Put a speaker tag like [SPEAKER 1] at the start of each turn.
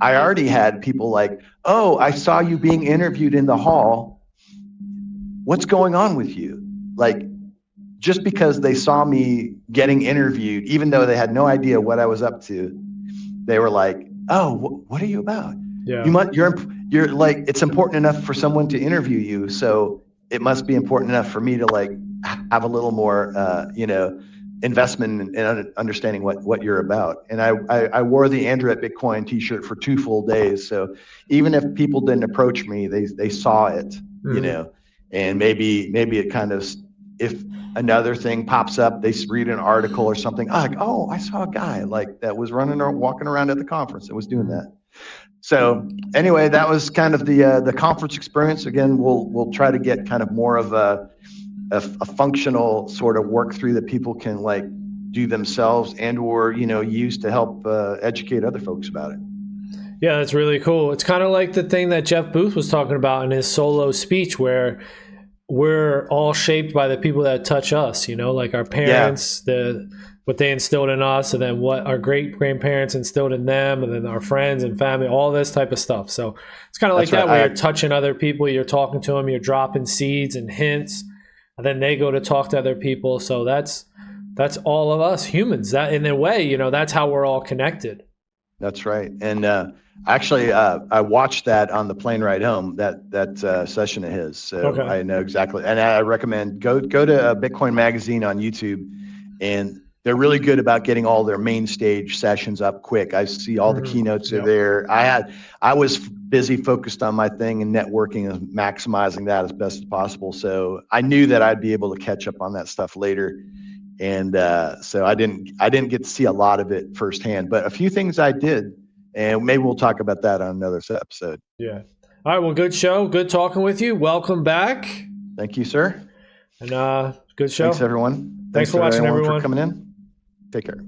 [SPEAKER 1] I already had people like, oh, I saw you being interviewed in the hall. What's going on with you? Like, just because they saw me getting interviewed, even though they had no idea what I was up to, they were like, oh, what are you about?
[SPEAKER 2] Yeah.
[SPEAKER 1] You're like, it's important enough for someone to interview you. So it must be important enough for me to like have a little more, investment in understanding what you're about. And I wore the Andrew at Bitcoin t-shirt for 2 full days. So even if people didn't approach me, they saw it,
[SPEAKER 2] Mhm.
[SPEAKER 1] and maybe it kind of, if another thing pops up, they read an article or something, like, oh, I saw a guy like that was running or walking around at the conference that was doing that. So anyway, that was kind of the conference experience. Again, we'll try to get kind of more of a functional sort of work through that people can like do themselves and or use to help educate other folks about it.
[SPEAKER 2] Yeah, that's really cool. It's kind of like the thing that Jeff Booth was talking about in his solo speech, where we're all shaped by the people that touch us, like our
[SPEAKER 1] Yeah,
[SPEAKER 2] parents, what they instilled in us, and then what our great grandparents instilled in them, and then our friends and family, all this type of stuff. So it's kind of like
[SPEAKER 1] that's right.
[SPEAKER 2] that, where you're touching other people, you're talking to them, you're dropping seeds and hints, and then they go to talk to other people. So that's all of us humans. That, in a way, that's how we're all connected.
[SPEAKER 1] That's right. And actually, I watched that on the plane ride home. That session of his, so
[SPEAKER 2] Okay.
[SPEAKER 1] I know exactly. And I recommend go to Bitcoin Magazine on YouTube, and they're really good about getting all their main stage sessions up quick. I see all the keynotes are
[SPEAKER 2] Yep.
[SPEAKER 1] there. I was busy focused on my thing and networking and maximizing that as best as possible. So I knew that I'd be able to catch up on that stuff later. And so I didn't get to see a lot of it firsthand, but a few things I did, and maybe we'll talk about that on another episode.
[SPEAKER 2] Yeah. All right. Well, good show. Good talking with you. Welcome back.
[SPEAKER 1] Thank you, sir.
[SPEAKER 2] And good
[SPEAKER 1] Thanks,
[SPEAKER 2] show.
[SPEAKER 1] everyone.
[SPEAKER 2] Thanks
[SPEAKER 1] Thanks
[SPEAKER 2] for
[SPEAKER 1] for
[SPEAKER 2] watching,
[SPEAKER 1] everyone for
[SPEAKER 2] everyone.
[SPEAKER 1] coming in. Take care.